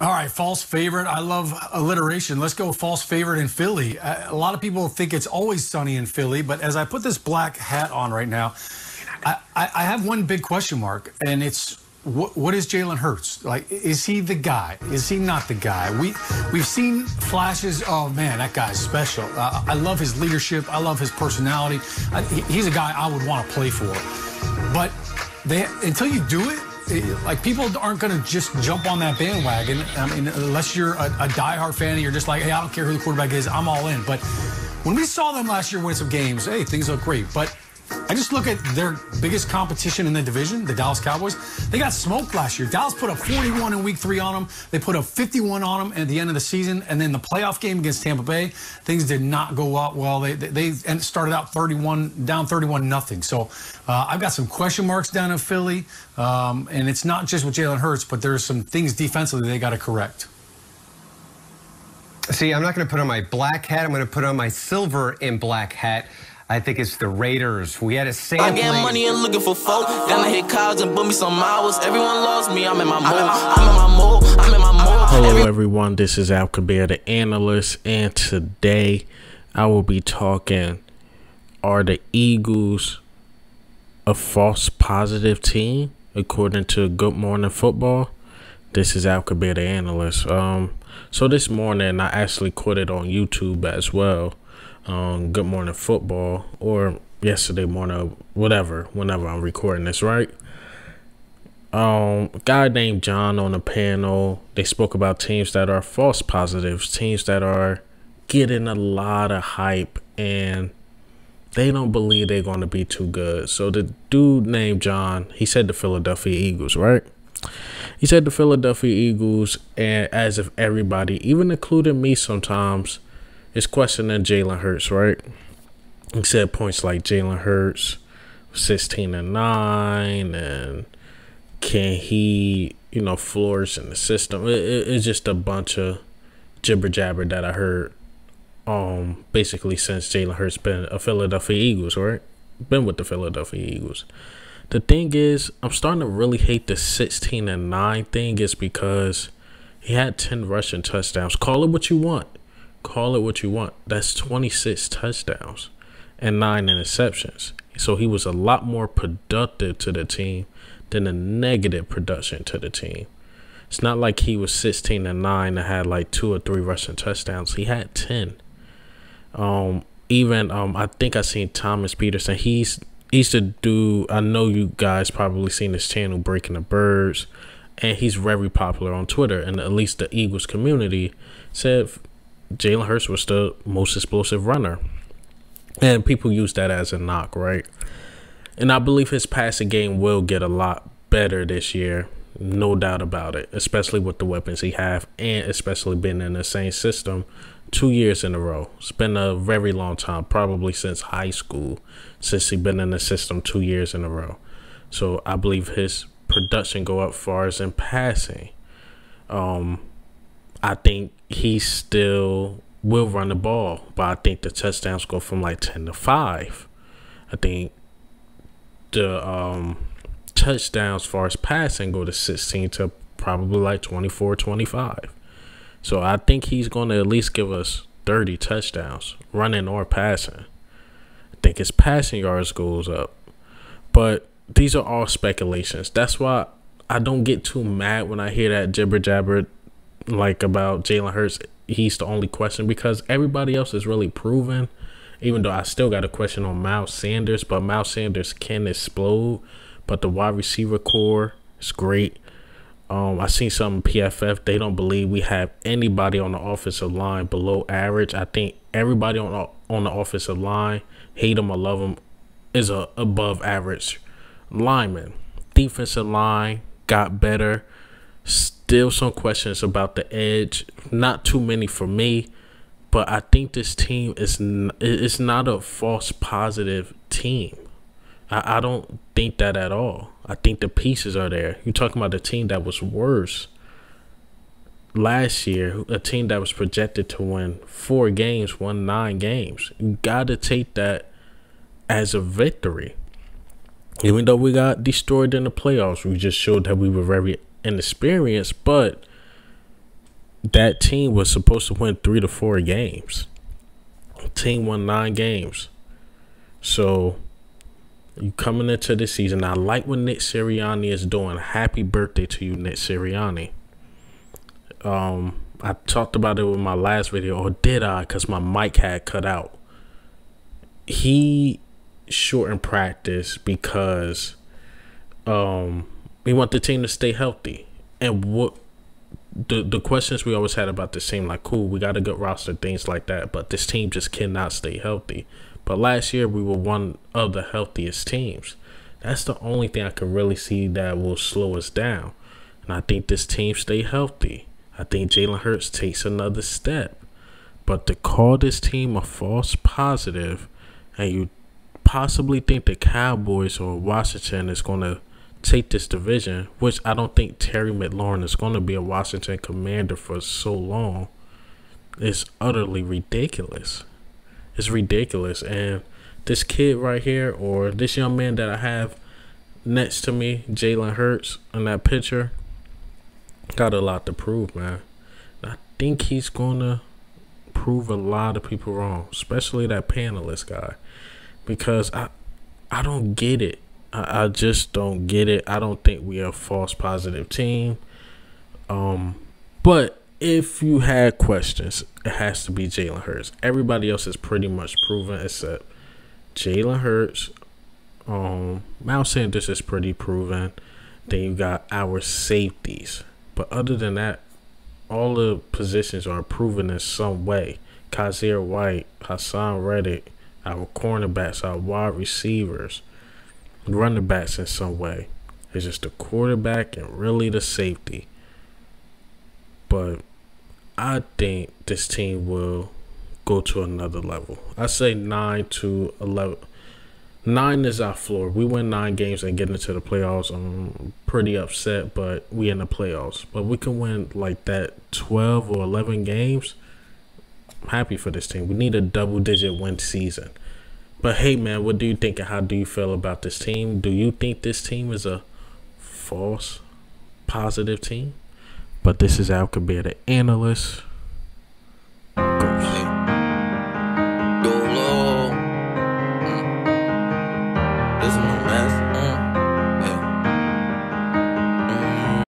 All right, false favorite. I love alliteration. Let's go false favorite in Philly. A lot of people think it's always sunny in Philly, but as I put this black hat on right now, I have one big question mark, and it's what is Jalen Hurts? Like, is he the guy? Is he not the guy? We've seen flashes of, man, that guy's special. I love his leadership. I love his personality. He's a guy I would want to play for. But until you do it, like, people aren't going to just jump on that bandwagon. I mean, unless you're a diehard fan and you're just like, hey, I don't care who the quarterback is, I'm all in. But when we saw them last year win some games, hey, things look great. But I just look at their biggest competition in the division, the Dallas Cowboys. They got smoked last year. Dallas put up 41 in week 3 on them. They put up 51 on them at the end of the season. And then the playoff game against Tampa Bay, things did not go out well. They started out down 31-0. So I've got some question marks down in Philly. And it's not just with Jalen Hurts, but there's some things defensively they got to correct. See, I'm not going to put on my black hat. I'm going to put on my silver and black hat. I think it's the Raiders. We had a sampling. I get money and looking for folk. Then I hit college and book me some hours. Everyone loves me. I'm in my mode. I'm in my mode. I'm in my mode. Hello, everyone. This is Al Kabir, the analyst, and today I will be talking: are the Eagles a false positive team according to Good Morning Football? This is Al Kabir, the analyst. So this morning I actually quit it on YouTube as well. Good Morning Football, or yesterday morning, whenever I'm recording this, right? A guy named John on the panel, they spoke about teams that are false positives, teams that are getting a lot of hype and they don't believe they're going to be too good. So the dude named John, he said the Philadelphia Eagles, right? He said the Philadelphia Eagles, and as if everybody, even including me sometimes, is questioning Jalen Hurts, right? He said points like Jalen Hurts 16-9, and can he, flourish in the system? It's just a bunch of jibber jabber that I heard basically since Jalen Hurts been a Philadelphia Eagles, right? Been with the Philadelphia Eagles. The thing is, I'm starting to really hate the 16-9 thing, is because he had 10 rushing touchdowns. Call it what you want. Call it what you want. That's 26 touchdowns and 9 interceptions. So he was a lot more productive to the team than a negative production to the team. It's not like he was 16-9 and had like 2 or 3 rushing touchdowns. He had 10. I think I seen Thomas Peterson. He's the dude. I know you guys probably seen his channel, Breaking the Birds, and he's very popular on Twitter. And at least the Eagles community said Jalen Hurts was the most explosive runner, and people use that as a knock, right? And I believe his passing game will get a lot better this year, no doubt about it, especially with the weapons he have, and especially being in the same system 2 years in a row. It's been a very long time, probably since high school, since he's been in the system 2 years in a row. So I believe his production go up far as in passing. I think he still will run the ball, but I think the touchdowns go from like 10 to 5. I think the touchdowns as far as passing go to 16 to probably like 24, 25. So I think he's going to at least give us 30 touchdowns, running or passing. I think his passing yards goes up. But these are all speculations. That's why I don't get too mad when I hear that jibber jabber like about Jalen Hurts. He's the only question, because everybody else is really proven, even though I still got a question on Miles Sanders. But Miles Sanders can explode, but the wide receiver core is great. I seen some PFF, they don't believe we have anybody on the offensive line below average. I think everybody on the offensive line, hate them or love them, is a above average lineman. Defensive line got better. Still some questions about the edge. Not too many for me, but I think this team is not a false positive team. I don't think that at all. I think the pieces are there. You're talking about a team that was worse last year, a team that was projected to win 4 games, won 9 games. You got to take that as a victory. Even though we got destroyed in the playoffs, we just showed that we were very inexperienced, but that team was supposed to win 3 to 4 games. The team won 9 games. So you coming into this season, I like what Nick Sirianni is doing. Happy birthday to you, Nick Sirianni. I talked about it with my last video, or did I? Because my mic had cut out. He shortened practice because we want the team to stay healthy. And what the questions we always had about this team, like, cool, we got a good roster, things like that, but this team just cannot stay healthy. But last year we were one of the healthiest teams. That's the only thing I can really see that will slow us down. And I think this team stay healthy. I think Jalen Hurts takes another step. But to call this team a false positive, and you possibly think the Cowboys or Washington is going to take this division, which I don't think Terry McLaurin is going to be a Washington Commander for so long, is utterly ridiculous. It's ridiculous. And this kid right here, or this young man that I have next to me, Jalen Hurts, in that picture, got a lot to prove, man. I think he's going to prove a lot of people wrong, especially that panelist guy, because I don't get it. I just don't get it. I don't think we are a false positive team. But if you had questions, it has to be Jalen Hurts. Everybody else is pretty much proven except Jalen Hurts. Miles Sanders is pretty proven. Then you got our safeties. But other than that, all the positions are proven in some way. Kazir White, Hassan Reddick, our cornerbacks, our wide receivers, running backs in some way. It's just the quarterback and really the safety. But I think this team will go to another level. I say 9 to 11. 9 is our floor. We win 9 games and get into the playoffs. I'm pretty upset, but we in the playoffs. But we can win like that 12 or 11 games. I'm happy for this team. We need a double-digit win season. But hey, man, what do you think and how do you feel about this team? Do you think this team is a false positive team? But this is Al Kabir, the analyst.